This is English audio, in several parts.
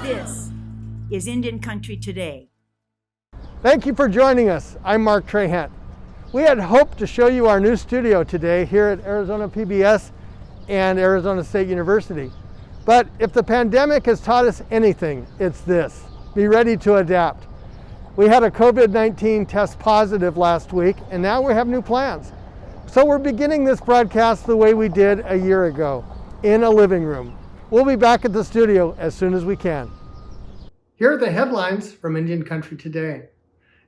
This is Indian Country Today. Thank you for joining us. I'm Mark Trahant. We had hoped to show you our new studio today here at Arizona PBS and Arizona State University. But if the pandemic has taught us anything, it's this: be ready to adapt. We had a COVID-19 test positive last week, and now we have new plans. So we're beginning this broadcast the way we did a year ago, in a living room. We'll be back at the studio as soon as we can. Here are the headlines from Indian Country Today.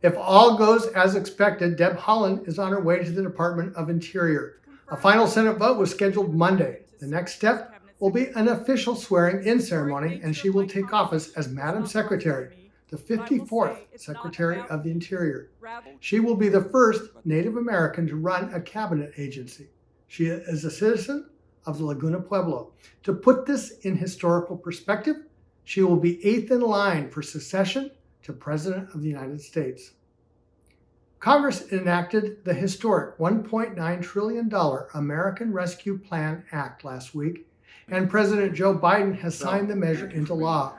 If all goes as expected, Deb Haaland is on her way to the Department of Interior. A final Senate vote was scheduled Monday. The next step will be an official swearing-in ceremony, and she will take office as Madam Secretary, the 54th Secretary of the Interior. She will be the first Native American to run a cabinet agency. She is a citizen of the Laguna Pueblo. To put this in historical perspective, she will be 8th in line for succession to President of the United States. Congress enacted the historic $1.9 trillion American Rescue Plan Act last week, and President Joe Biden has signed the measure into law.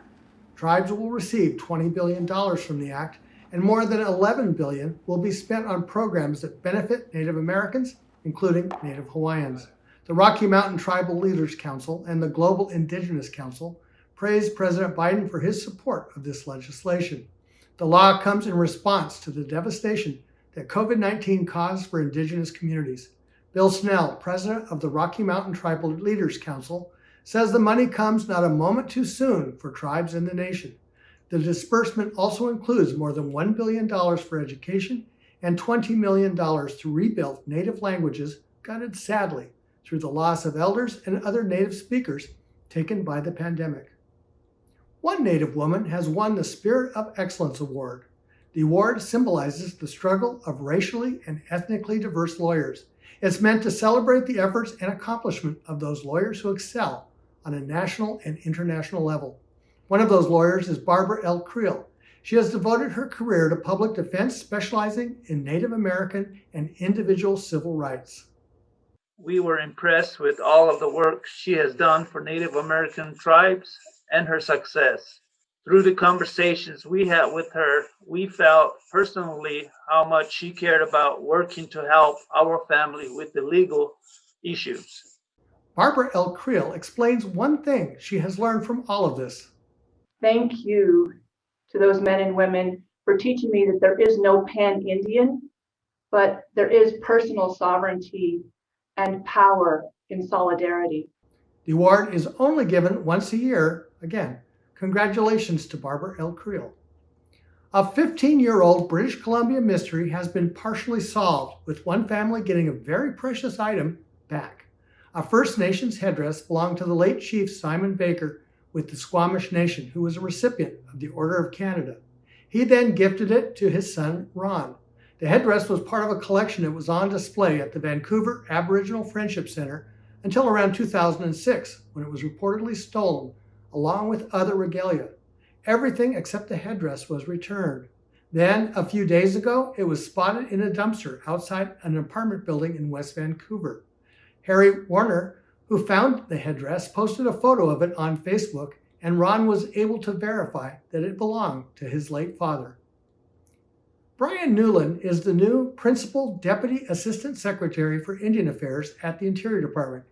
Tribes will receive $20 billion from the act, and more than $11 billion will be spent on programs that benefit Native Americans, including Native Hawaiians. The Rocky Mountain Tribal Leaders Council and the Global Indigenous Council praised President Biden for his support of this legislation. The law comes in response to the devastation that COVID-19 caused for Indigenous communities. Bill Snell, president of the Rocky Mountain Tribal Leaders Council, says the money comes not a moment too soon for tribes in the nation. The disbursement also includes more than $1 billion for education and $20 million to rebuild Native languages gutted sadly through the loss of elders and other Native speakers taken by the pandemic. One Native woman has won the Spirit of Excellence Award. The award symbolizes the struggle of racially and ethnically diverse lawyers. It's meant to celebrate the efforts and accomplishment of those lawyers who excel on a national and international level. One of those lawyers is Barbara L. Creel. She has devoted her career to public defense, specializing in Native American and individual civil rights. We were impressed with all of the work she has done for Native American tribes and her success. Through the conversations we had with her, we felt personally how much she cared about working to help our family with the legal issues. Barbara L. Creel explains one thing she has learned from all of this. Thank you to those men and women for teaching me that there is no pan-Indian, but there is personal sovereignty and power in solidarity. The award is only given once a year. Again, congratulations to Barbara L. Creel. A 15-year-old British Columbia mystery has been partially solved, with one family getting a very precious item back. A First Nations headdress belonged to the late Chief Simon Baker with the Squamish Nation, who was a recipient of the Order of Canada. He then gifted it to his son, Ron. The headdress was part of a collection that was on display at the Vancouver Aboriginal Friendship Center until around 2006, when it was reportedly stolen, along with other regalia. Everything except the headdress was returned. Then, a few days ago, it was spotted in a dumpster outside an apartment building in West Vancouver. Harry Warner, who found the headdress, posted a photo of it on Facebook, and Ron was able to verify that it belonged to his late father. Brian Newland is the new Principal Deputy Assistant Secretary for Indian Affairs at the Interior Department.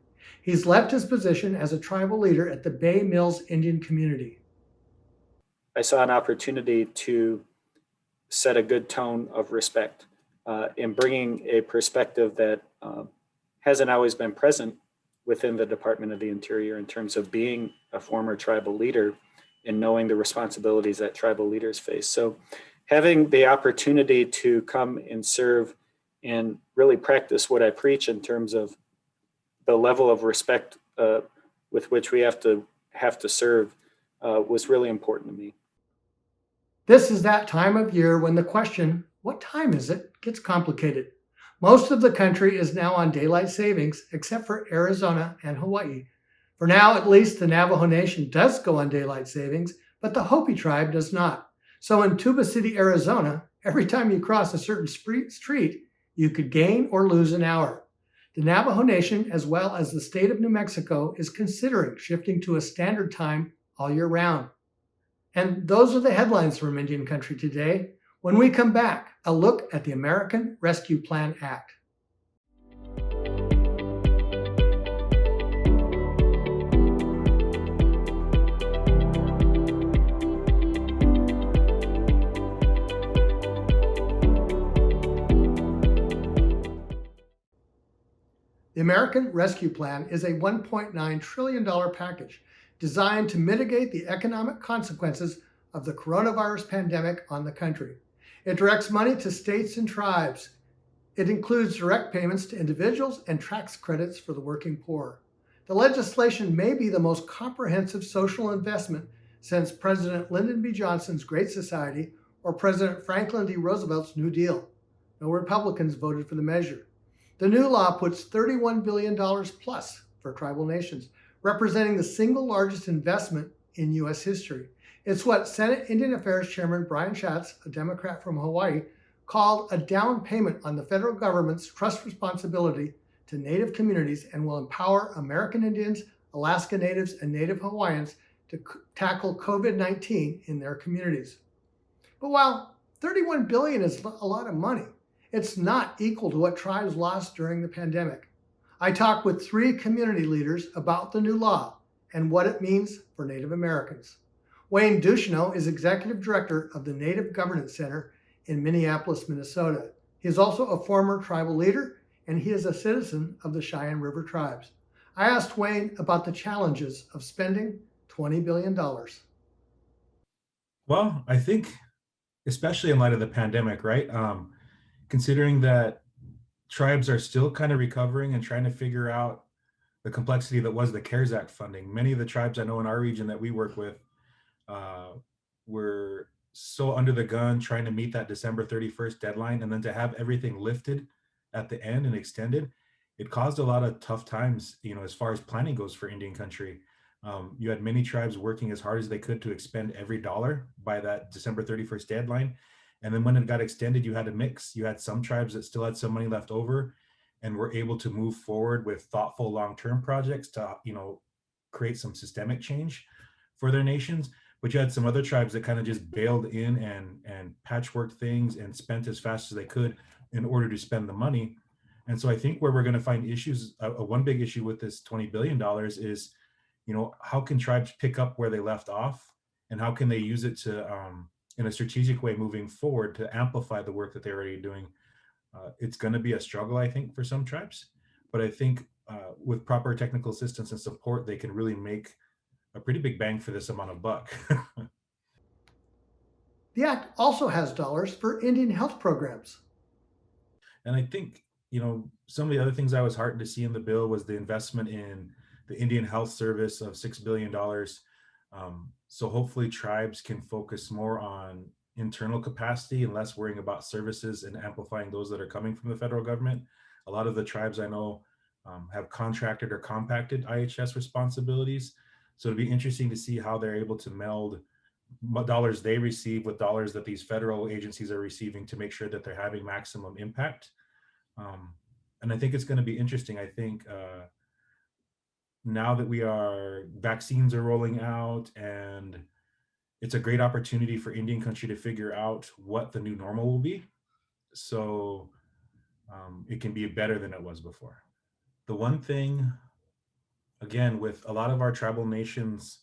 He's left his position as a tribal leader at the Bay Mills Indian community. I saw an opportunity to set a good tone of respect in bringing a perspective that hasn't always been present within the Department of the Interior in terms of being a former tribal leader and knowing the responsibilities that tribal leaders face. So having the opportunity to come and serve and really practice what I preach in terms of the level of respect with which we have to serve was really important to me. This is that time of year when the question, what time is it, gets complicated. Most of the country is now on daylight savings, except for Arizona and Hawaii. For now, at least, the Navajo Nation does go on daylight savings, but the Hopi tribe does not. So in Tuba City, Arizona, every time you cross a certain street, you could gain or lose an hour. The Navajo Nation, as well as the state of New Mexico, is considering shifting to a standard time all year round. And those are the headlines from Indian Country today. When we come back, a look at the American Rescue Plan Act. The American Rescue Plan is a $1.9 trillion package designed to mitigate the economic consequences of the coronavirus pandemic on the country. It directs money to states and tribes. It includes direct payments to individuals and tax credits for the working poor. The legislation may be the most comprehensive social investment since President Lyndon B. Johnson's Great Society or President Franklin D. Roosevelt's New Deal. No Republicans voted for the measure. The new law puts $31 billion plus for tribal nations, representing the single largest investment in U.S. history. It's what Senate Indian Affairs Chairman Brian Schatz, a Democrat from Hawaii, called a down payment on the federal government's trust responsibility to Native communities and will empower American Indians, Alaska Natives, and Native Hawaiians to tackle COVID-19 in their communities. But while $31 billion is a lot of money, it's not equal to what tribes lost during the pandemic. I talked with 3 community leaders about the new law and what it means for Native Americans. Wayne Ducheneau is Executive Director of the Native Governance Center in Minneapolis, Minnesota. He is also a former tribal leader, and he is a citizen of the Cheyenne River tribes. I asked Wayne about the challenges of spending $20 billion. Well, I think, especially in light of the pandemic, right? Considering that tribes are still kind of recovering and trying to figure out the complexity that was the CARES Act funding. Many of the tribes I know in our region that we work with were so under the gun trying to meet that December 31st deadline, and then to have everything lifted at the end and extended, it caused a lot of tough times, as far as planning goes for Indian Country. You had many tribes working as hard as they could to expend every dollar by that December 31st deadline. And then when it got extended, you had a mix. You had some tribes that still had some money left over and were able to move forward with thoughtful long-term projects to, create some systemic change for their nations. But you had some other tribes that kind of just bailed in and patchworked things and spent as fast as they could in order to spend the money. And so I think where we're going to find issues, one big issue with this $20 billion is, how can tribes pick up where they left off, and how can they use it to, in a strategic way moving forward to amplify the work that they're already doing. It's going to be a struggle, I think, for some tribes, but I think with proper technical assistance and support, they can really make a pretty big bang for this amount of buck. The act also has dollars for Indian health programs. And I think, some of the other things I was heartened to see in the bill was the investment in the Indian Health Service of $6 billion. So hopefully tribes can focus more on internal capacity and less worrying about services and amplifying those that are coming from the federal government. A lot of the tribes I know have contracted or compacted IHS responsibilities. So it'll be interesting to see how they're able to meld dollars they receive with dollars that these federal agencies are receiving to make sure that they're having maximum impact. And I think it's going to be interesting. I think now that vaccines are rolling out, and it's a great opportunity for Indian Country to figure out what the new normal will be. So it can be better than it was before. The one thing, again, with a lot of our tribal nations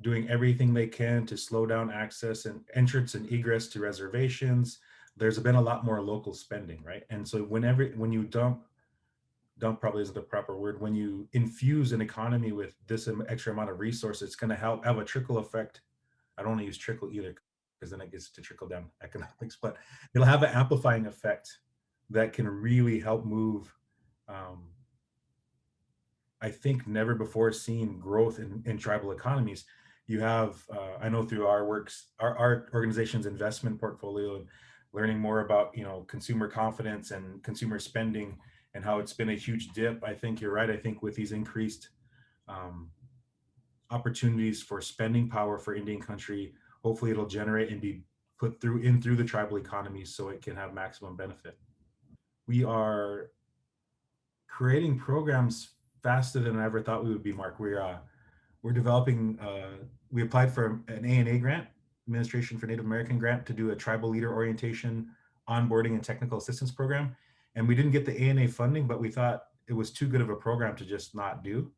doing everything they can to slow down access and entrance and egress to reservations, there's been a lot more local spending, right? And so when you dump probably isn't the proper word, when you infuse an economy with this extra amount of resources, it's going to have a trickle effect. I don't want to use trickle either, because then it gets to trickle down economics, but it'll have an amplifying effect that can really help move, I think, never before seen growth in tribal economies. You have, I know through our works, our organization's investment portfolio, and learning more about, consumer confidence and consumer spending and how it's been a huge dip. I think you're right. I think with these increased opportunities for spending power for Indian Country, hopefully it'll generate and be put through the tribal economies so it can have maximum benefit. We are creating programs faster than I ever thought we would be, Mark. We're developing, we applied for an A&A grant Administration for Native American grant to do a tribal leader orientation, onboarding, and technical assistance program. And we didn't get the ANA funding, but we thought it was too good of a program to just not do.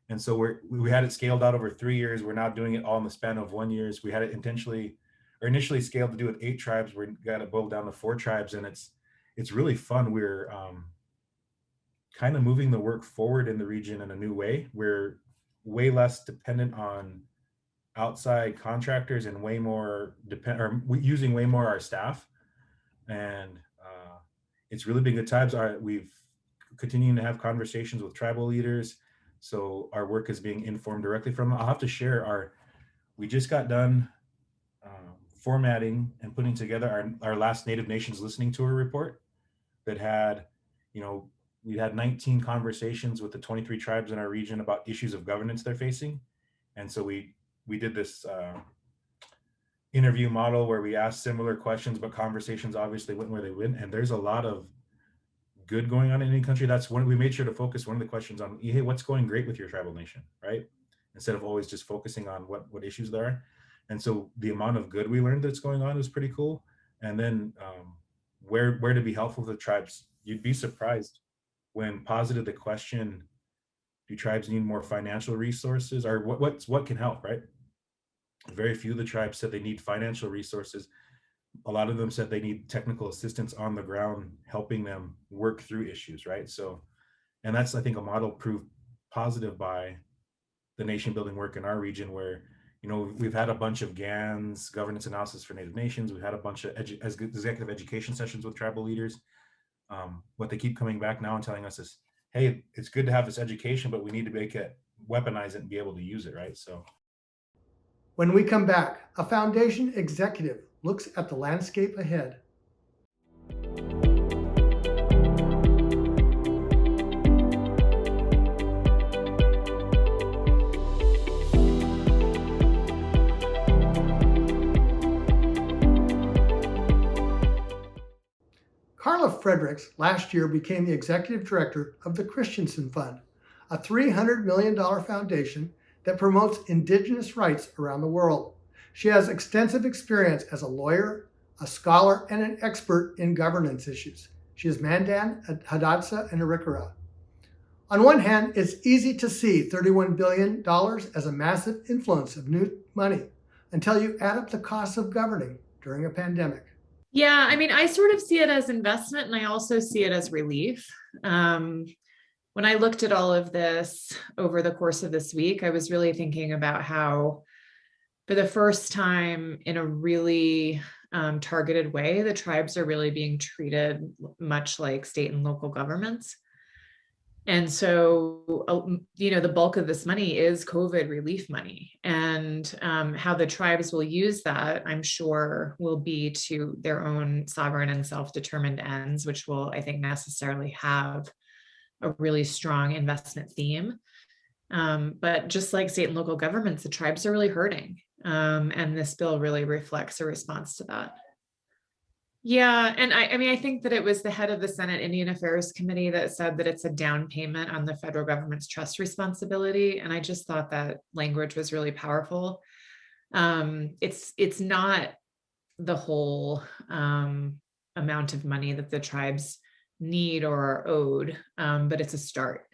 And so we had it scaled out over 3 years. We're now doing it all in the span of 1 year. We had it initially scaled to do it 8 tribes. We got it boiled down to 4 tribes, and it's really fun. We're kind of moving the work forward in the region in a new way. We're way less dependent on outside contractors and way more using way more our staff. And it's really been good times. We've continuing to have conversations with tribal leaders. So our work is being informed directly from them. I'll have to share we just got done formatting and putting together our last Native Nations listening tour report that had, we had 19 conversations with the 23 tribes in our region about issues of governance they're facing. And so we did this interview model where we asked similar questions, but conversations obviously went where they went. And there's a lot of good going on in any country. That's when we made sure to focus one of the questions on, hey, what's going great with your tribal nation, right? Instead of always just focusing on what issues there are. And so the amount of good we learned that's going on is pretty cool. And then where to be helpful to the tribes. You'd be surprised when posited the question, do tribes need more financial resources, or what can help, right? Very few of the tribes said they need financial resources. A lot of them said they need technical assistance on the ground, helping them work through issues, right? So, and that's, I think, a model proved positive by the nation building work in our region where, we've had a bunch of GANs, governance analysis for Native Nations. We've had a bunch of executive education sessions with tribal leaders. What they keep coming back now and telling us is, hey, it's good to have this education, but we need to weaponize it and be able to use it, right? So. When we come back, a foundation executive looks at the landscape ahead. Carla Fredericks last year became the executive director of the Christensen Fund, a $300 million foundation that promotes Indigenous rights around the world. She has extensive experience as a lawyer, a scholar, and an expert in governance issues. She is Mandan, Hidatsa, and Arikara. On one hand, it's easy to see $31 billion as a massive influence of new money until you add up the costs of governing during a pandemic. Yeah, I sort of see it as investment, and I also see it as relief. When I looked at all of this over the course of this week, I was really thinking about how, for the first time in a really targeted way, the tribes are really being treated much like state and local governments. And so, the bulk of this money is COVID relief money, and how the tribes will use that, I'm sure, will be to their own sovereign and self-determined ends, which will, I think, necessarily have a really strong investment theme. But just like state and local governments, the tribes are really hurting. And this bill really reflects a response to that. Yeah, and I think that it was the head of the Senate Indian Affairs Committee that said that it's a down payment on the federal government's trust responsibility. And I just thought that language was really powerful. It's not the whole amount of money that the tribes need or are owed, but it's a start.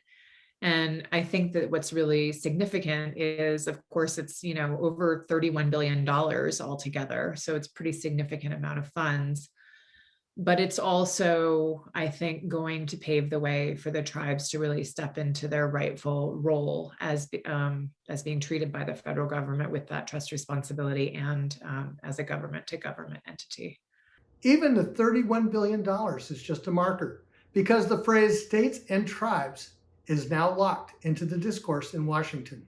And I think that what's really significant is, of course, it's, over $31 billion altogether. So it's a pretty significant amount of funds. But it's also, I think, going to pave the way for the tribes to really step into their rightful role as being treated by the federal government with that trust responsibility and as a government to government entity. Even the $31 billion is just a marker, because the phrase states and tribes is now locked into the discourse in Washington.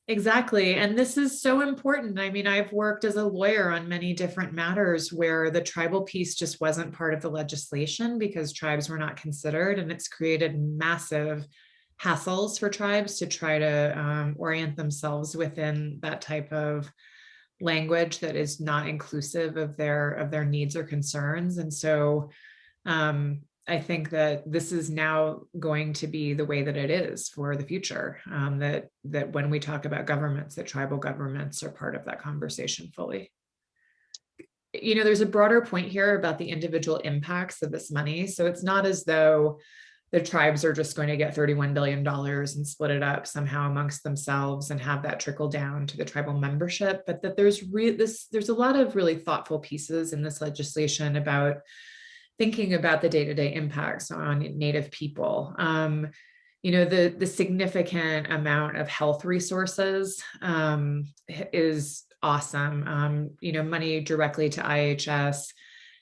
Exactly. And this is so important. I've worked as a lawyer on many different matters where the tribal piece just wasn't part of the legislation because tribes were not considered. And it's created massive hassles for tribes to try to orient themselves within that type of language that is not inclusive of their needs or concerns. And so I think that this is now going to be the way that it is for the future, that when we talk about governments, that tribal governments are part of that conversation fully. There's a broader point here about the individual impacts of this money. So it's not as though the tribes are just going to get $31 billion and split it up somehow amongst themselves and have that trickle down to the tribal membership, but that there's a lot of really thoughtful pieces in this legislation about thinking about the day-to-day impacts on Native people. The significant amount of health resources is awesome. Money directly to IHS,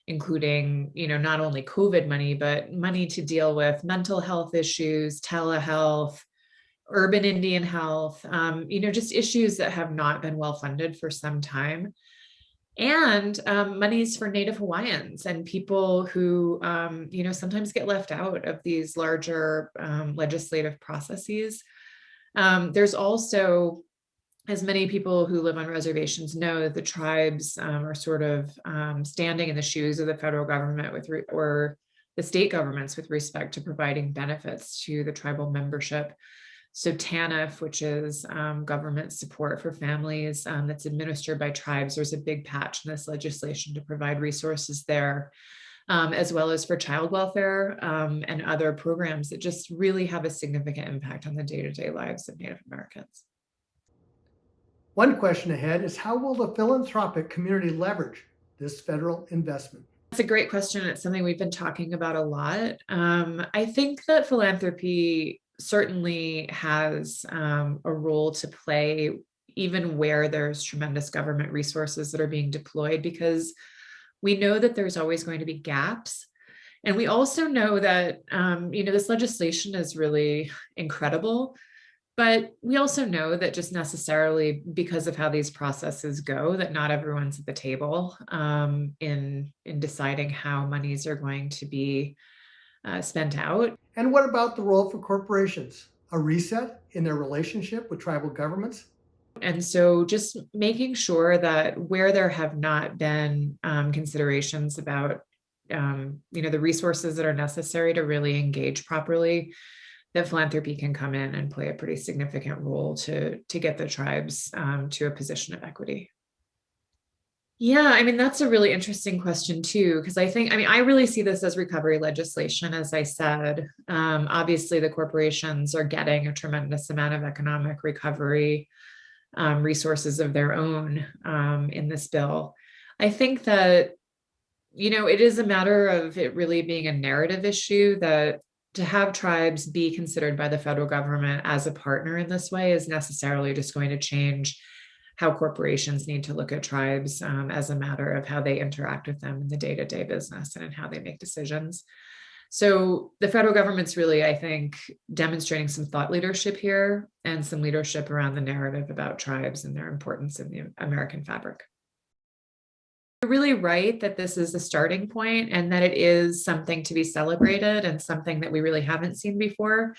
including, not only COVID money, but money to deal with mental health issues, telehealth, urban Indian health, just issues that have not been well funded for some time. And monies for Native Hawaiians and people who, sometimes get left out of these larger legislative processes. There's also, as many people who live on reservations know, that the tribes are sort of standing in the shoes of the federal government or the state governments with respect to providing benefits to the tribal membership. So TANF, which is government support for families that's administered by tribes, there's a big patch in this legislation to provide resources there, as well as for child welfare and other programs that just really have a significant impact on the day-to-day lives of Native Americans. One question ahead is, how will the philanthropic community leverage this federal investment? That's a great question. It's something we've been talking about a lot. I think that philanthropy certainly has a role to play, even where there's tremendous government resources that are being deployed, because we know that there's always going to be gaps. And we also know that, this legislation is really incredible, but we also know that just necessarily because of how these processes go, that not everyone's at the table in deciding how monies are going to be spent out. And what about the role for corporations? A reset in their relationship with tribal governments? And so just making sure that where there have not been considerations about, the resources that are necessary to really engage properly, that philanthropy can come in and play a pretty significant role to get the tribes to a position of equity. Yeah, that's a really interesting question too, because I really see this as recovery legislation, as I said. Obviously, the corporations are getting a tremendous amount of economic recovery resources of their own in this bill. I think that, it is a matter of it really being a narrative issue, that to have tribes be considered by the federal government as a partner in this way is necessarily just going to change how corporations need to look at tribes as a matter of how they interact with them in the day-to-day business and in how they make decisions. So the federal government's really, I think, demonstrating some thought leadership here and some leadership around the narrative about tribes and their importance in the American fabric. You're really right that this is the starting point and that it is something to be celebrated and something that we really haven't seen before.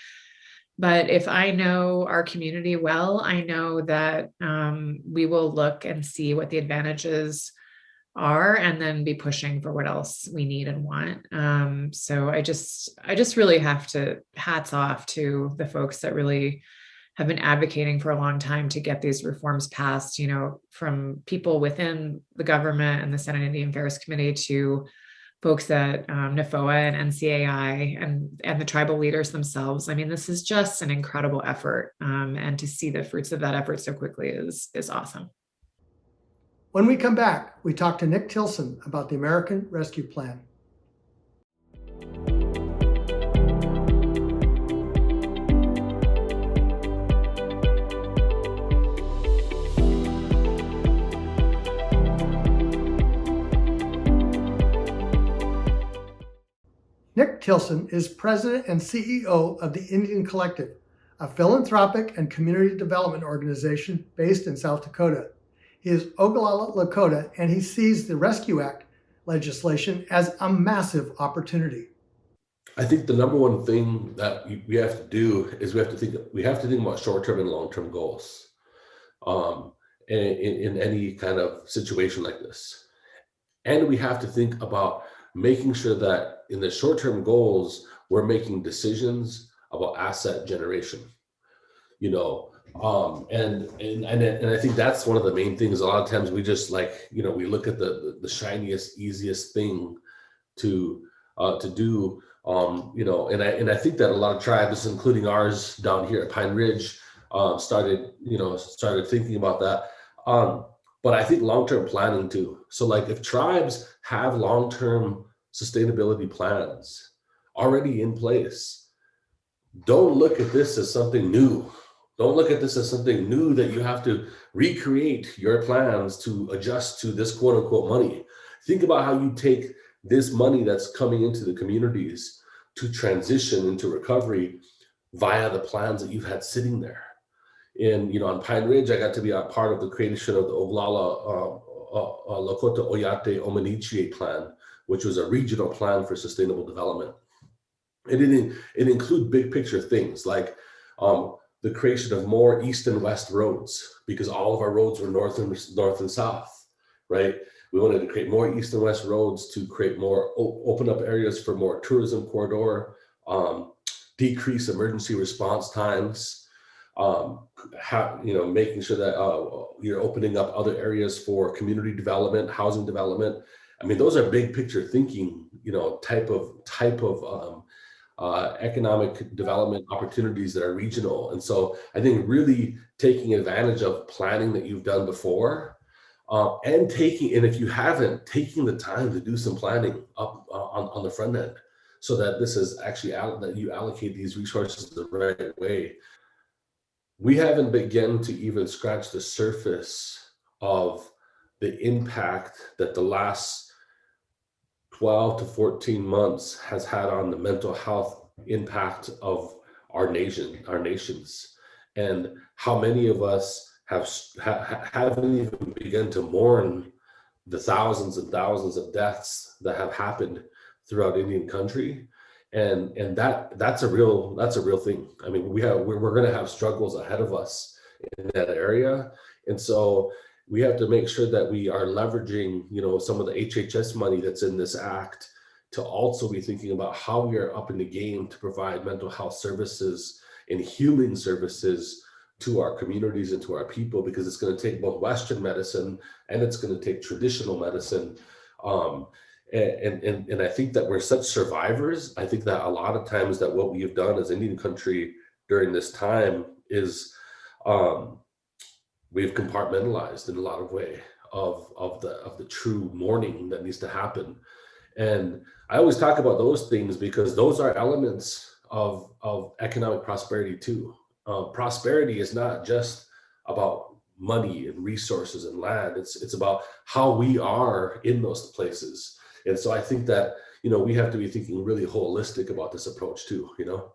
But if I know our community well, I know that we will look and see what the advantages are and then be pushing for what else we need and want. So I just really have to hats off to the folks that really have been advocating for a long time to get these reforms passed, from people within the government and the Senate Indian Affairs Committee to folks at NFOA and NCAI and the tribal leaders themselves. This is just an incredible effort. And to see the fruits of that effort so quickly is awesome. When we come back, we talk to Nick Tilson about the American Rescue Plan. Nick Tilson is president and CEO of the Indian Collective, a philanthropic and community development organization based in South Dakota. He is Oglala Lakota, and he sees the Rescue Act legislation as a massive opportunity. I think the number one thing that we have to do is we have to think about short-term and long-term goals in any kind of situation like this. And we have to think about making sure that in the short-term goals, we're making decisions about asset generation, you know, and I think that's one of the main things. A lot of times we just like, you know, we look at the shiniest, easiest thing to do, you know, and I think that a lot of tribes, including ours down here at Pine Ridge, started thinking about that. But I think long-term planning too. So like if tribes have long-term sustainability plans already in place, don't look at this as something new. Don't look at this as something new that you have to recreate your plans to adjust to this quote unquote money. Think about how you take this money that's coming into the communities to transition into recovery via the plans that you've had sitting there. And, you know, on Pine Ridge, I got to be a part of the creation of the Oglala Lakota Oyate Omanichie plan, which was a regional plan for sustainable development. It include big picture things like the creation of more east and west roads, because all of our roads were north and south, right? We wanted to create more east and west roads to create more, open up areas for more tourism corridor, decrease emergency response times, making sure that you're opening up other areas for community development, housing development. I mean, those are big picture thinking, you know, type of economic development opportunities that are regional. And so I think really taking advantage of planning that you've done before, and if you haven't, taking the time to do some planning up on the front end, so that this is actually that you allocate these resources the right way. We haven't begun to even scratch the surface of the impact that the last 12 to 14 months has had on the mental health impact of our nations, and how many of us haven't even begun to mourn the thousands and thousands of deaths that have happened throughout Indian country. And that's a real thing. I mean, we're going to have struggles ahead of us in that area. And so we have to make sure that we are leveraging, you know, some of the HHS money that's in this act to also be thinking about how we are up in the game to provide mental health services and healing services to our communities and to our people, because it's going to take both Western medicine and it's going to take traditional medicine. And I think that we're such survivors. I think that a lot of times that what we have done as Indian country during this time is we've compartmentalized in a lot of way of the true mourning that needs to happen. And I always talk about those things because those are elements of economic prosperity too. Prosperity is not just about money and resources and land. It's about how we are in those places. And so I think that, you know, we have to be thinking really holistic about this approach too, you know.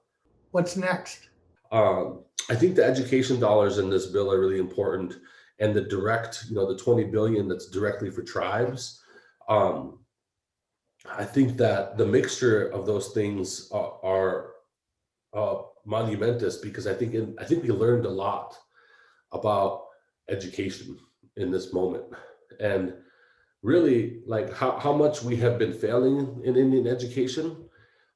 What's next? I think the education dollars in this bill are really important, and the direct, you know, the 20 billion that's directly for tribes. I think that the mixture of those things are monumentous, because I think we learned a lot about education in this moment, and really like how much we have been failing in Indian education,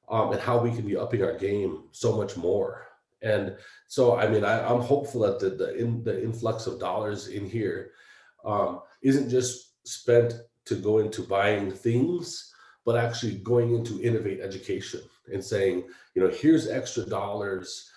and how we can be upping our game so much more. And so, I mean, I'm hopeful that the influx of dollars in here isn't just spent to go into buying things, but actually going into innovate education and saying, you know, here's extra dollars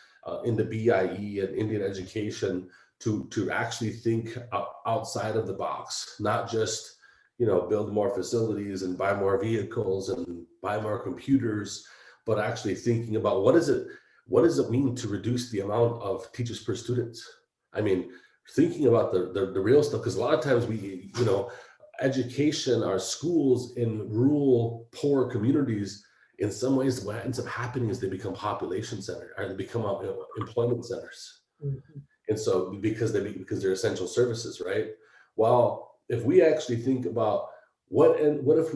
in the BIE and Indian education to actually think outside of the box, not just, you know, build more facilities and buy more vehicles and buy more computers, but actually thinking about what does it mean to reduce the amount of teachers per student? I mean, thinking about the real stuff, because a lot of times we, you know, education, our schools in rural, poor communities, in some ways, what ends up happening is they become population centers, or they become employment centers. Mm-hmm. And so because they're essential services, right? Well, if we actually think about what if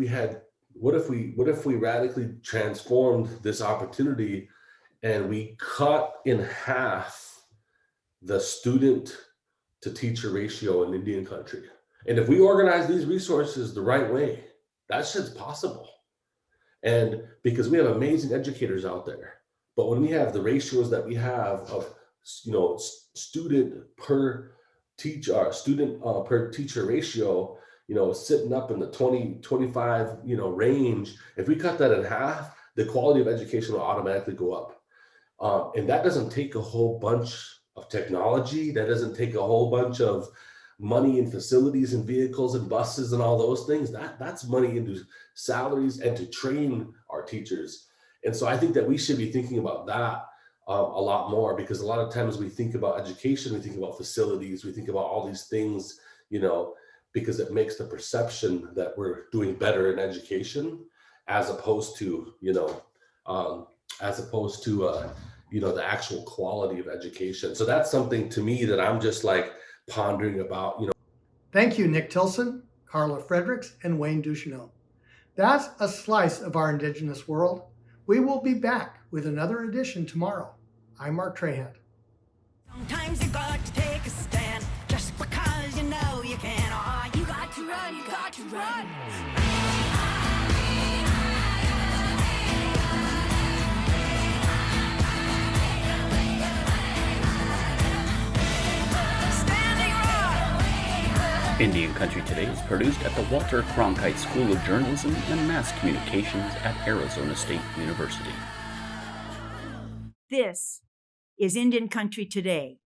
we radically transformed this opportunity and we cut in half the student to teacher ratio in Indian country. And if we organize these resources the right way, that shit's possible. And because we have amazing educators out there, but when we have the ratios that we have of, student per teacher ratio, sitting up in the 20-25, range, if we cut that in half, the quality of education will automatically go up. And that doesn't take a whole bunch of technology. That doesn't take a whole bunch of money in facilities and vehicles and buses and all those things. That's money into salaries and to train our teachers. And so I think that we should be thinking about that a lot more, because a lot of times we think about education, we think about facilities, we think about all these things, because it makes the perception that we're doing better in education, as opposed to, the actual quality of education. So that's something to me that I'm just like pondering about. Thank you, Nick Tilson, Carla Fredericks, and Wayne Ducheneau. That's a slice of our Indigenous world. We will be back with another edition tomorrow. I'm Mark Trahant. Sometimes you got to take a stand just because you know you can. Oh, you got to run, you got to run. Indian Country Today is produced at the Walter Cronkite School of Journalism and Mass Communications at Arizona State University. This is Indian Country Today.